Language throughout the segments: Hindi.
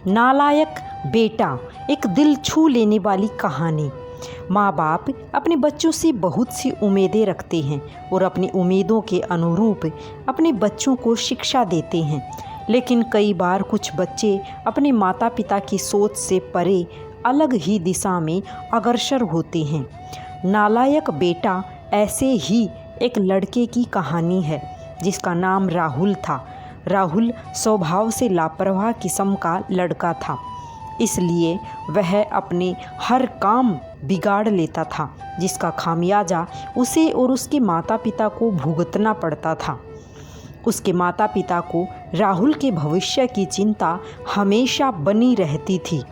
नालायक बेटा, एक दिल छू लेने वाली कहानी। माँ बाप अपने बच्चों से बहुत सी उम्मीदें रखते हैं और अपनी उम्मीदों के अनुरूप अपने बच्चों को शिक्षा देते हैं, लेकिन कई बार कुछ बच्चे अपने माता पिता की सोच से परे अलग ही दिशा में अग्रसर होते हैं। नालायक बेटा ऐसे ही एक लड़के की कहानी है जिसका नाम राहुल था। राहुल स्वभाव से लापरवाह किस्म का लड़का था, इसलिए वह अपने हर काम बिगाड़ लेता था, जिसका खामियाजा उसे और उसके माता पिता को भुगतना पड़ता था। उसके माता पिता को राहुल के भविष्य की चिंता हमेशा बनी रहती थी।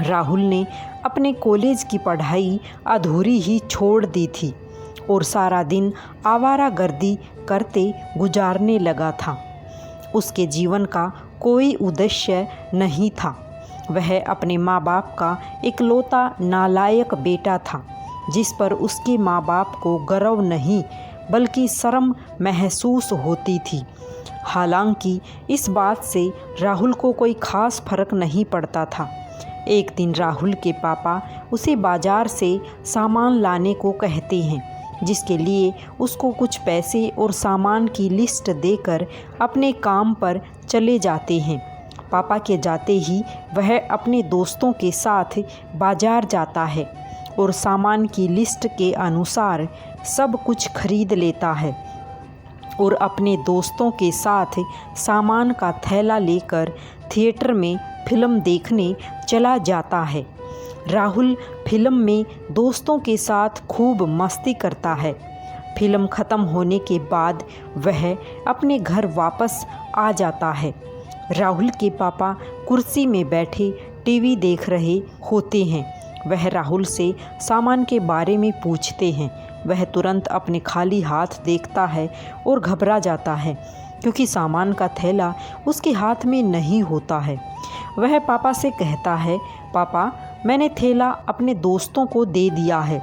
राहुल ने अपने कॉलेज की पढ़ाई अधूरी ही छोड़ दी थी और सारा दिन आवारागर्दी करते गुजारने लगा था। उसके जीवन का कोई उद्देश्य नहीं था। वह अपने माँ बाप का इकलौता नालायक बेटा था, जिस पर उसके माँ बाप को गर्व नहीं बल्कि शर्म महसूस होती थी। हालांकि इस बात से राहुल को कोई खास फर्क नहीं पड़ता था। एक दिन राहुल के पापा उसे बाजार से सामान लाने को कहते हैं, जिसके लिए उसको कुछ पैसे और सामान की लिस्ट देकर अपने काम पर चले जाते हैं। पापा के जाते ही वह अपने दोस्तों के साथ बाजार जाता है और सामान की लिस्ट के अनुसार सब कुछ खरीद लेता है और अपने दोस्तों के साथ सामान का थैला लेकर थिएटर में फिल्म देखने चला जाता है। राहुल फिल्म में दोस्तों के साथ खूब मस्ती करता है। फिल्म ख़त्म होने के बाद वह अपने घर वापस आ जाता है। राहुल के पापा कुर्सी में बैठे टीवी देख रहे होते हैं। वह राहुल से सामान के बारे में पूछते हैं। वह तुरंत अपने खाली हाथ देखता है और घबरा जाता है, क्योंकि सामान का थैला उसके हाथ में नहीं होता है। वह पापा से कहता है, पापा, मैंने थैला अपने दोस्तों को दे दिया है,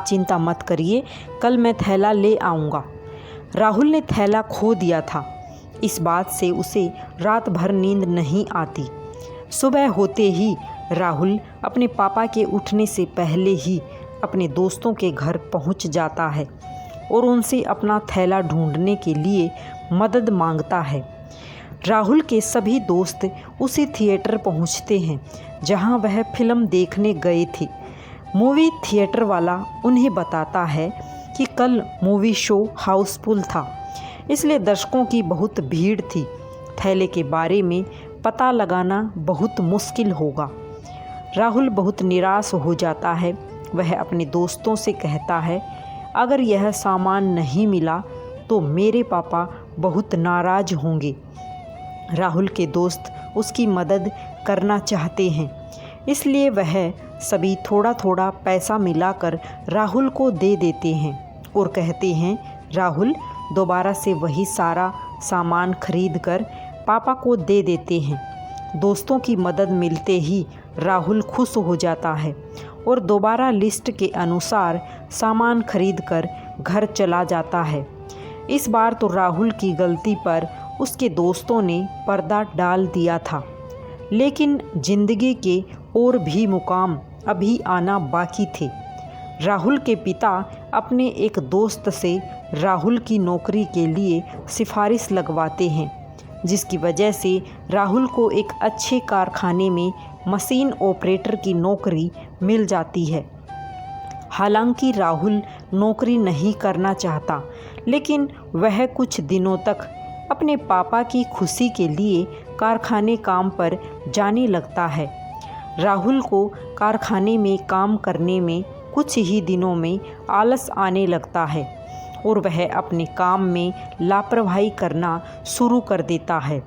चिंता मत करिए, कल मैं थैला ले आऊँगा। राहुल ने थैला खो दिया था। इस बात से उसे रात भर नींद नहीं आती। सुबह होते ही राहुल अपने पापा के उठने से पहले ही अपने दोस्तों के घर पहुंच जाता है और उनसे अपना थैला ढूंढने के लिए मदद मांगता है। राहुल के सभी दोस्त उसी थिएटर पहुंचते हैं जहां वह फिल्म देखने गए थे। मूवी थिएटर वाला उन्हें बताता है कि कल मूवी शो हाउसफुल था, इसलिए दर्शकों की बहुत भीड़ थी। थैले के बारे में पता लगाना बहुत मुश्किल होगा। राहुल बहुत निराश हो जाता है। वह अपने दोस्तों से कहता है, अगर यह सामान नहीं मिला तो मेरे पापा बहुत नाराज़ होंगे। राहुल के दोस्त उसकी मदद करना चाहते हैं, इसलिए वह सभी थोड़ा थोड़ा पैसा मिलाकर राहुल को दे देते हैं और कहते हैं, राहुल, दोबारा से वही सारा सामान खरीद कर पापा को दे देते हैं। दोस्तों की मदद मिलते ही राहुल खुश हो जाता है और दोबारा लिस्ट के अनुसार सामान खरीद कर घर चला जाता है। इस बार तो राहुल की गलती पर उसके दोस्तों ने पर्दा डाल दिया था, लेकिन ज़िंदगी के और भी मुकाम अभी आना बाकी थे। राहुल के पिता अपने एक दोस्त से राहुल की नौकरी के लिए सिफारिश लगवाते हैं, जिसकी वजह से राहुल को एक अच्छे कारखाने में मशीन ऑपरेटर की नौकरी मिल जाती है। हालांकि राहुल नौकरी नहीं करना चाहता, लेकिन वह कुछ दिनों तक अपने पापा की खुशी के लिए कारखाने काम पर जाने लगता है। राहुल को कारखाने में काम करने में कुछ ही दिनों में आलस आने लगता है और वह अपने काम में लापरवाही करना शुरू कर देता है।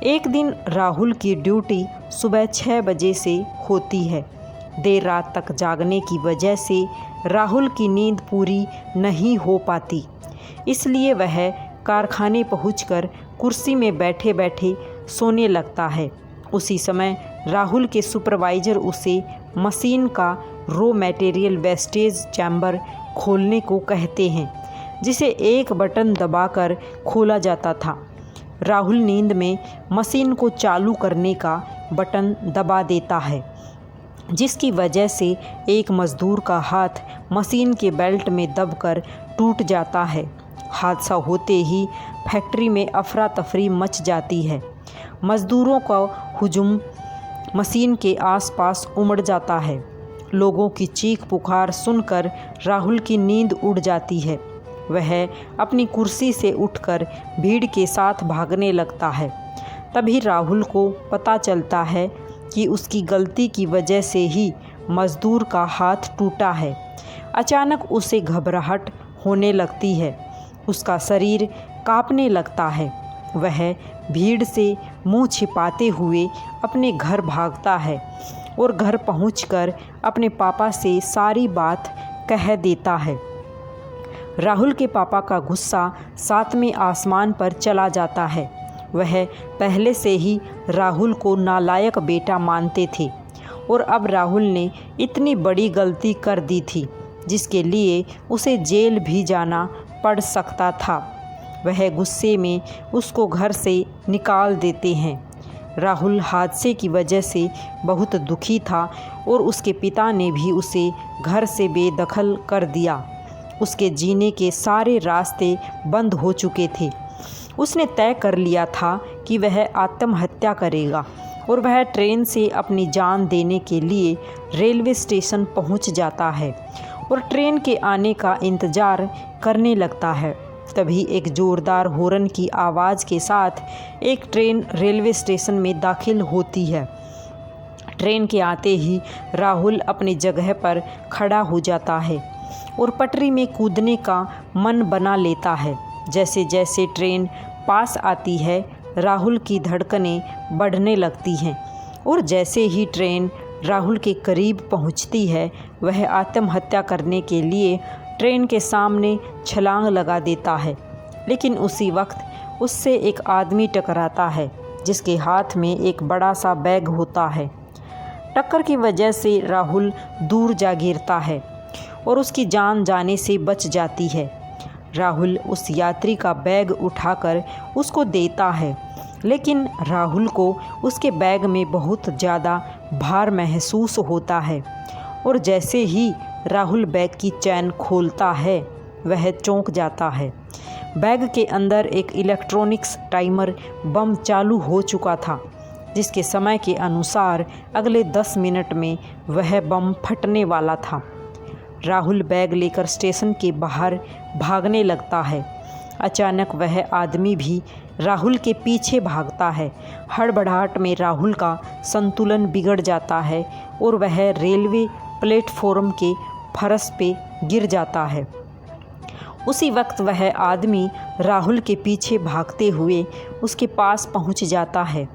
एक दिन राहुल की ड्यूटी सुबह 6 बजे से होती है। देर रात तक जागने की वजह से राहुल की नींद पूरी नहीं हो पाती, इसलिए वह कारखाने पहुंचकर कुर्सी में बैठे बैठे सोने लगता है। उसी समय राहुल के सुपरवाइज़र उसे मशीन का रॉ मटेरियल वेस्टेज चैम्बर खोलने को कहते हैं, जिसे एक बटन दबाकर खोला जाता था। राहुल नींद में मशीन को चालू करने का बटन दबा देता है, जिसकी वजह से एक मज़दूर का हाथ मशीन के बेल्ट में दबकर टूट जाता है। हादसा होते ही फैक्ट्री में अफरा तफरी मच जाती है। मज़दूरों का हुजूम मशीन के आसपास उमड़ जाता है। लोगों की चीख पुकार सुनकर राहुल की नींद उड़ जाती है। वह अपनी कुर्सी से उठकर भीड़ के साथ भागने लगता है। तभी राहुल को पता चलता है कि उसकी गलती की वजह से ही मज़दूर का हाथ टूटा है। अचानक उसे घबराहट होने लगती है। उसका शरीर कांपने लगता है। वह भीड़ से मुंह छिपाते हुए अपने घर भागता है और घर पहुंचकर अपने पापा से सारी बात कह देता है। राहुल के पापा का गुस्सा सातवें आसमान पर चला जाता है। वह पहले से ही राहुल को नालायक बेटा मानते थे और अब राहुल ने इतनी बड़ी गलती कर दी थी जिसके लिए उसे जेल भी जाना पड़ सकता था। वह गुस्से में उसको घर से निकाल देते हैं। राहुल हादसे की वजह से बहुत दुखी था और उसके पिता ने भी उसे घर से बेदखल कर दिया। उसके जीने के सारे रास्ते बंद हो चुके थे। उसने तय कर लिया था कि वह आत्महत्या करेगा और वह ट्रेन से अपनी जान देने के लिए रेलवे स्टेशन पहुंच जाता है और ट्रेन के आने का इंतज़ार करने लगता है। तभी एक ज़ोरदार हॉर्न की आवाज़ के साथ एक ट्रेन रेलवे स्टेशन में दाखिल होती है। ट्रेन के आते ही राहुल अपनी जगह पर खड़ा हो जाता है और पटरी में कूदने का मन बना लेता है। जैसे जैसे ट्रेन पास आती है राहुल की धड़कनें बढ़ने लगती हैं और जैसे ही ट्रेन राहुल के करीब पहुंचती है वह आत्महत्या करने के लिए ट्रेन के सामने छलांग लगा देता है। लेकिन उसी वक्त उससे एक आदमी टकराता है जिसके हाथ में एक बड़ा सा बैग होता है। टक्कर की वजह से राहुल दूर जा गिरता है और उसकी जान जाने से बच जाती है। राहुल उस यात्री का बैग उठाकर उसको देता है, लेकिन राहुल को उसके बैग में बहुत ज़्यादा भार महसूस होता है और जैसे ही राहुल बैग की चैन खोलता है वह चौंक जाता है। बैग के अंदर एक इलेक्ट्रॉनिक्स टाइमर बम चालू हो चुका था, जिसके समय के अनुसार अगले 10 मिनट में वह बम फटने वाला था। राहुल बैग लेकर स्टेशन के बाहर भागने लगता है। अचानक वह आदमी भी राहुल के पीछे भागता है। हड़बड़ाहट में राहुल का संतुलन बिगड़ जाता है और वह रेलवे प्लेटफॉर्म के फर्श पे गिर जाता है। उसी वक्त वह आदमी राहुल के पीछे भागते हुए उसके पास पहुंच जाता है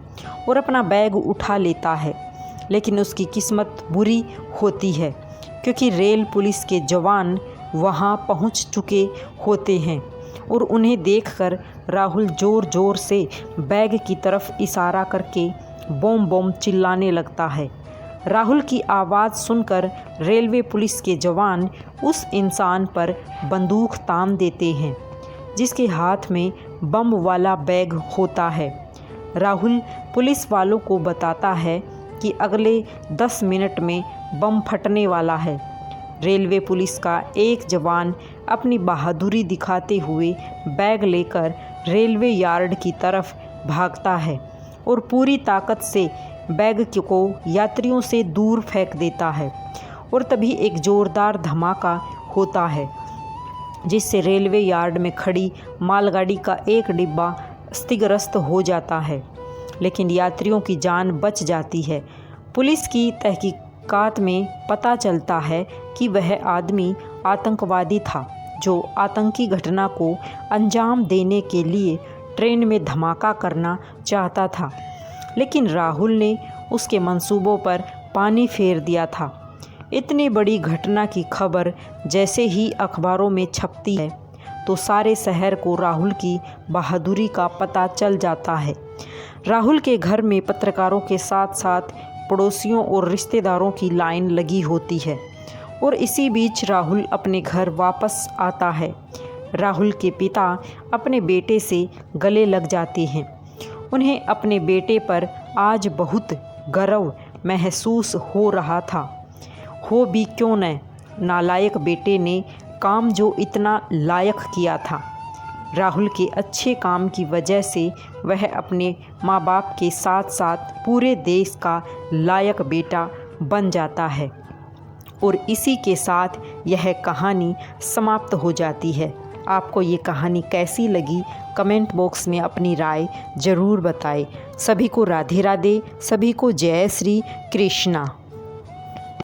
और अपना बैग उठा लेता है। लेकिन उसकी किस्मत बुरी होती है क्योंकि रेल पुलिस के जवान वहां पहुंच चुके होते हैं और उन्हें देखकर राहुल ज़ोर ज़ोर से बैग की तरफ इशारा करके बम बम चिल्लाने लगता है। राहुल की आवाज़ सुनकर रेलवे पुलिस के जवान उस इंसान पर बंदूक तान देते हैं जिसके हाथ में बम वाला बैग होता है। राहुल पुलिस वालों को बताता है कि अगले 10 मिनट में बम फटने वाला है। रेलवे पुलिस का एक जवान अपनी बहादुरी दिखाते हुए बैग लेकर रेलवे यार्ड की तरफ भागता है और पूरी ताकत से बैग को यात्रियों से दूर फेंक देता है और तभी एक ज़ोरदार धमाका होता है जिससे रेलवे यार्ड में खड़ी मालगाड़ी का एक डिब्बा क्षतिग्रस्त हो जाता है, लेकिन यात्रियों की जान बच जाती है। पुलिस की तहकीकात में पता चलता है कि वह आदमी आतंकवादी था जो आतंकी घटना को अंजाम देने के लिए ट्रेन में धमाका करना चाहता था, लेकिन राहुल ने उसके मंसूबों पर पानी फेर दिया था। इतनी बड़ी घटना की खबर जैसे ही अखबारों में छपती है तो सारे शहर को राहुल की बहादुरी का पता चल जाता है। राहुल के घर में पत्रकारों के साथ साथ पड़ोसियों और रिश्तेदारों की लाइन लगी होती है और इसी बीच राहुल अपने घर वापस आता है। राहुल के पिता अपने बेटे से गले लग जाते हैं। उन्हें अपने बेटे पर आज बहुत गर्व महसूस हो रहा था। हो भी क्यों न, नालायक बेटे ने काम जो इतना लायक किया था। राहुल के अच्छे काम की वजह से वह अपने माँ बाप के साथ साथ पूरे देश का लायक बेटा बन जाता है। और इसी के साथ यह कहानी समाप्त हो जाती है। आपको ये कहानी कैसी लगी कमेंट बॉक्स में अपनी राय ज़रूर बताएं। सभी को राधे राधे, सभी को जय श्री कृष्णा।